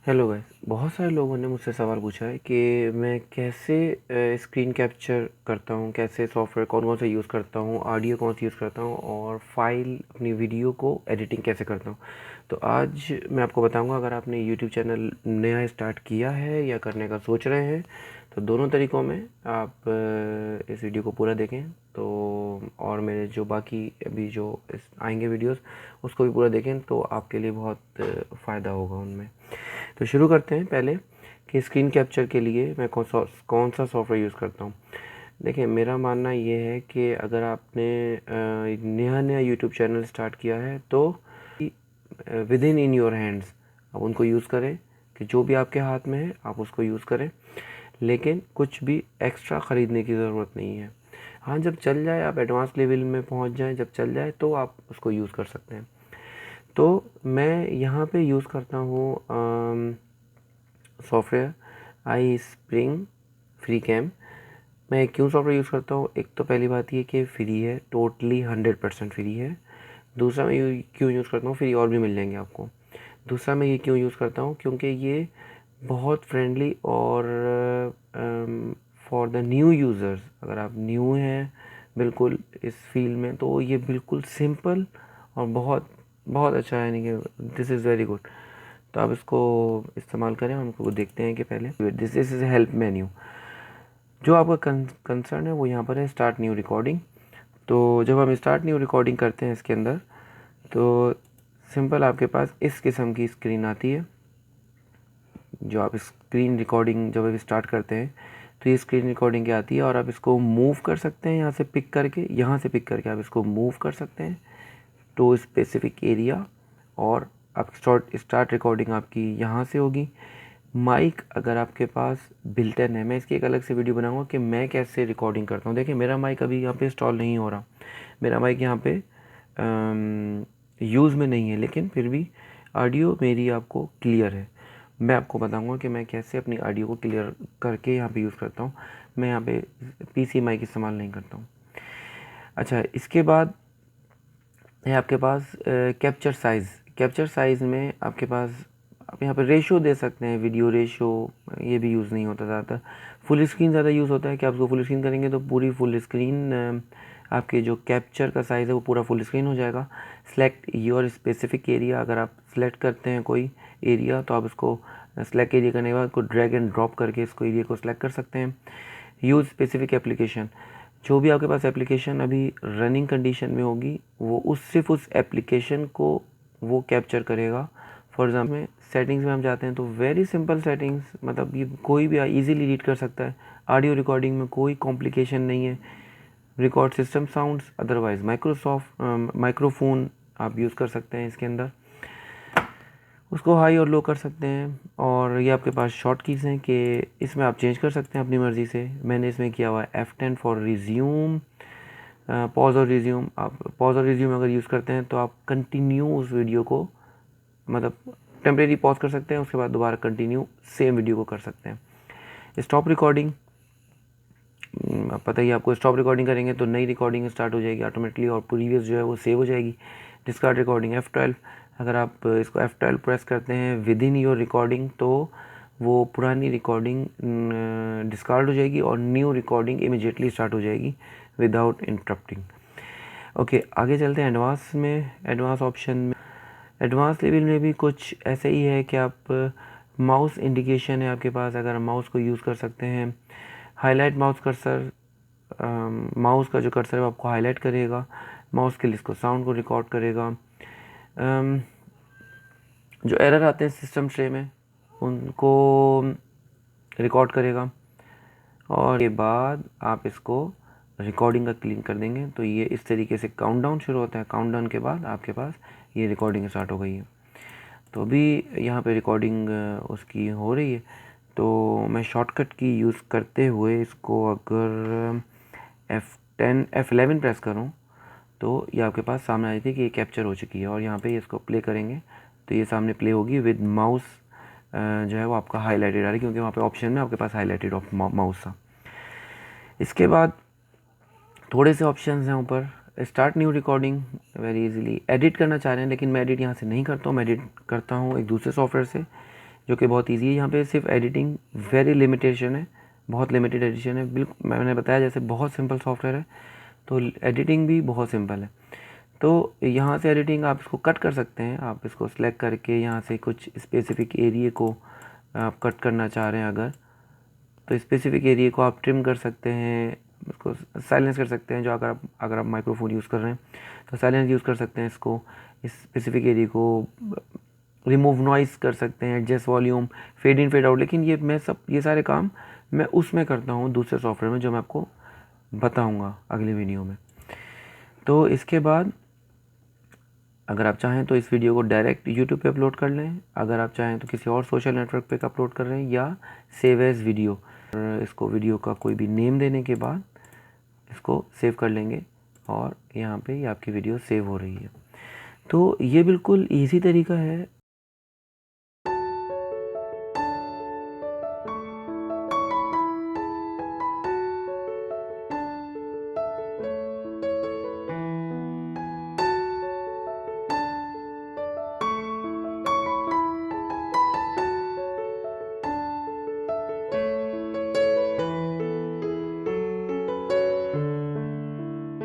Hello guys, बहुत सारे लोगों ने मुझसे सवाल पूछा है कि मैं कैसे स्क्रीन कैप्चर करता हूँ, कैसे सॉफ्टवेयर कौन कौन सा यूज़ करता हूँ, ऑडियो कौन सी यूज़ करता हूँ और फाइल अपनी वीडियो को एडिटिंग कैसे करता हूँ। तो आज मैं आपको बताऊँगा, अगर आपने यूट्यूब चैनल नया स्टार्ट किया है या करने का सोच रहे हैं तो दोनों तरीक़ों में आप इस वीडियो को पूरा देखें। तो और मेरे जो बाकी अभी जो आएंगे वीडियोस उसको भी पूरा देखें तो आपके लिए बहुत फ़ायदा होगा उनमें। तो शुरू करते हैं पहले कि स्क्रीन कैप्चर के लिए मैं कौन सा सॉफ्टवेयर यूज़ करता हूँ। देखिए, मेरा मानना ये है कि अगर आपने नया नया यूट्यूब चैनल स्टार्ट किया है तो विद इन योर हैंड्स आप उनको यूज़ करें, कि जो भी आपके हाथ में है आप उसको यूज़ करें, लेकिन कुछ भी एक्स्ट्रा ख़रीदने की ज़रूरत नहीं है। हाँ, जब चल जाए, आप एडवांस लेवल में पहुँच जाएँ, जब चल जाए तो आप उसको यूज़ कर सकते हैं। तो मैं यहाँ पे यूज़ करता हूँ software iSpring Free Cam. मैं क्यों सॉफ्टवेयर यूज़ करता हूँ, एक तो पहली बात ये कि फ्री है, टोटली 100% फ्री है। दूसरा, मैं क्यों यूज़ करता हूँ, फ्री और भी मिल जाएंगे आपको। दूसरा, मैं ये क्यों यूज़ करता हूँ, क्योंकि ये बहुत फ्रेंडली और फॉर द न्यू यूज़र्स, अगर आप न्यू हैं बिल्कुल इस फील्ड में, तो ये बिल्कुल सिंपल और बहुत बहुत अच्छा है, यानी कि दिस इज़ वेरी गुड। तो आप इसको इस्तेमाल करें। हम इसको देखते हैं कि पहले दिस इज़ हेल्प मेन्यू। जो आपका कंसर्न है वो यहाँ पर है स्टार्ट न्यू रिकॉर्डिंग। तो जब हम स्टार्ट न्यू रिकॉर्डिंग करते हैं इसके अंदर, तो सिंपल आपके पास इस किस्म की स्क्रीन आती है। जो आप स्क्रीन रिकॉर्डिंग जब आप स्टार्ट करते हैं तो ये स्क्रीन रिकॉर्डिंग की आती है, और आप इसको मूव कर सकते हैं, यहाँ से पिक करके आप इसको मूव कर सकते हैं टू स्पेसिफिक एरिया, और आप स्टार्ट रिकॉर्डिंग आपकी यहाँ से होगी। माइक अगर आपके पास बिल्टन है, मैं इसकी एक अलग से वीडियो बनाऊंगा कि मैं कैसे रिकॉर्डिंग करता हूँ। देखिए, मेरा माइक अभी यहाँ पे इंस्टॉल नहीं हो रहा, मेरा माइक यहाँ पे यूज़ में नहीं है, लेकिन फिर भी ऑडियो मेरी आपको क्लियर है। मैं आपको बताऊंगा कि मैं कैसे अपनी ऑडियो को क्लियर करके यहाँ पे यूज़ करता हूँ। मैं यहाँ पे पीसी माइक इस्तेमाल नहीं करता हूँ। अच्छा, इसके बाद है आपके पास कैप्चर साइज़। कैप्चर साइज़ में आपके पास आप यहाँ पे रेशो दे सकते हैं, वीडियो रेशो, ये भी यूज़ नहीं होता ज़्यादातर। फुल स्क्रीन ज़्यादा यूज़ होता है कि आप उसको फुल स्क्रीन करेंगे तो पूरी फुल स्क्रीन आपके जो कैप्चर का साइज़ है वो पूरा फुल स्क्रीन हो जाएगा। सेलेक्ट योर स्पेसिफिक एरिया, अगर आप सेलेक्ट करते हैं कोई एरिया तो आप इसको सेलेक्ट एरिया करने के बाद को ड्रैग एंड ड्रॉप करके इसको एरिया को सेलेक्ट कर सकते हैं। यूज़ स्पेसिफिक एप्लीकेशन, जो भी आपके पास एप्लीकेशन अभी रनिंग कंडीशन में होगी वो सिर्फ उस एप्लीकेशन को वो कैप्चर करेगा। फॉर एग्जाम्पल सेटिंग्स में हम जाते हैं तो वेरी सिंपल सेटिंग्स, मतलब ये कोई भी इजीली रीड कर सकता है। ऑडियो रिकॉर्डिंग में कोई कॉम्प्लिकेशन नहीं है। Record system sounds, otherwise microphone आप यूज़ कर सकते हैं इसके अंदर, उसको हाई और लो कर सकते हैं। और ये आपके पास शॉर्ट कीज़ हैं कि इसमें आप चेंज कर सकते हैं अपनी मर्ज़ी से। मैंने इसमें किया हुआ है F10 फॉर रिज्यूम, पॉज और रिज्यूम। आप पॉज और रिज्यूम अगर यूज़ करते हैं तो आप कंटिन्यू उस वीडियो को, मतलब टेम्परेरी पॉज कर सकते हैं, उसके बाद दोबारा कंटिन्यू सेम वीडियो को कर सकते हैं। स्टॉप रिकॉर्डिंग, पता ही आपको, स्टॉप रिकॉर्डिंग करेंगे तो नई रिकॉर्डिंग स्टार्ट हो जाएगी ऑटोमेटिकली और प्रीवियस जो है वो सेव हो जाएगी। डिस्कार्ड रिकॉर्डिंग F12, अगर आप इसको F12 प्रेस करते हैं विद इन योर रिकॉर्डिंग तो वो पुरानी रिकॉर्डिंग डिस्कार्ड हो जाएगी और न्यू रिकॉर्डिंग इमीडिएटली स्टार्ट हो जाएगी विदाउट इंटरप्टिंग। ओके, आगे चलते हैं एडवांस में। एडवांस ऑप्शन में, एडवांस लेवल में भी कुछ ऐसे ही है कि आप माउस इंडिकेशन है आपके पास, अगर माउस को यूज़ कर सकते हैं। हाईलाइट माउस कर्सर, माउस का जो कर्सर है वो आपको हाईलाइट करेगा, माउस के लिए इसको साउंड को रिकॉर्ड करेगा। जो एरर आते हैं सिस्टम ट्रे में उनको रिकॉर्ड करेगा, और के बाद आप इसको रिकॉर्डिंग का क्लीन कर देंगे तो ये इस तरीके से काउंटडाउन शुरू होता है। काउंटडाउन के बाद आपके पास ये रिकॉर्डिंग स्टार्ट हो गई है। तो अभी यहाँ पे रिकॉर्डिंग उसकी हो रही है। तो मैं शॉर्टकट की यूज़ करते हुए इसको अगर F11 प्रेस करूँ तो ये आपके पास सामने आई थी कि ये कैप्चर हो चुकी है, और यहाँ पे इसको प्ले करेंगे तो ये सामने प्ले होगी विद माउस जो है वो आपका हाईलाइटेड आ रहा है, क्योंकि वहाँ पे ऑप्शन में आपके पास हाईलाइटेड माउस था। इसके बाद थोड़े से ऑप्शंस हैं ऊपर। Start new recording, very easily edit करना चाह रहे हैं, लेकिन मैं एडिट यहाँ से नहीं करता हूँ, मैं एडिट करता हूँ एक दूसरे सॉफ्टवेयर से जो कि बहुत ईजी है। यहाँ पे सिर्फ एडिटिंग वेरी लिमिटेशन है, बहुत लिमिटेड एडिशन है। बिल्कुल मैंने बताया जैसे बहुत सिंपल सॉफ्टवेयर है, तो एडिटिंग भी बहुत सिंपल है। तो यहाँ से एडिटिंग आप इसको कट कर सकते हैं। आप इसको सिलेक्ट करके यहाँ से कुछ स्पेसिफिक एरिया को आप कट करना चाह रहे हैं अगर, तो स्पेसिफिक एरिया को आप ट्रिम कर सकते हैं, उसको साइलेंस कर सकते हैं। जो अगर आप माइक्रोफोन यूज़ कर रहे हैं तो साइलेंस यूज़ कर सकते हैं इसको। इस स्पेसिफिक एरिया को रिमूव नॉइस कर सकते हैं, adjust volume, fade in fade out. लेकिन ये सारे काम मैं उसमें करता हूँ दूसरे सॉफ्टवेयर में, जो मैं आपको बताऊँगा अगले वीडियो में। तो इसके बाद अगर आप चाहें तो इस वीडियो को डायरेक्ट यूट्यूब पे अपलोड कर लें, अगर आप चाहें तो किसी और सोशल नेटवर्क पे अपलोड कर रहे हैं, या सेव एज वीडियो। इसको वीडियो का कोई भी नेम देने के बाद इसको सेव कर लेंगे और यहाँ पे ये आपकी वीडियो सेव हो रही है। तो ये बिल्कुल इजी तरीका है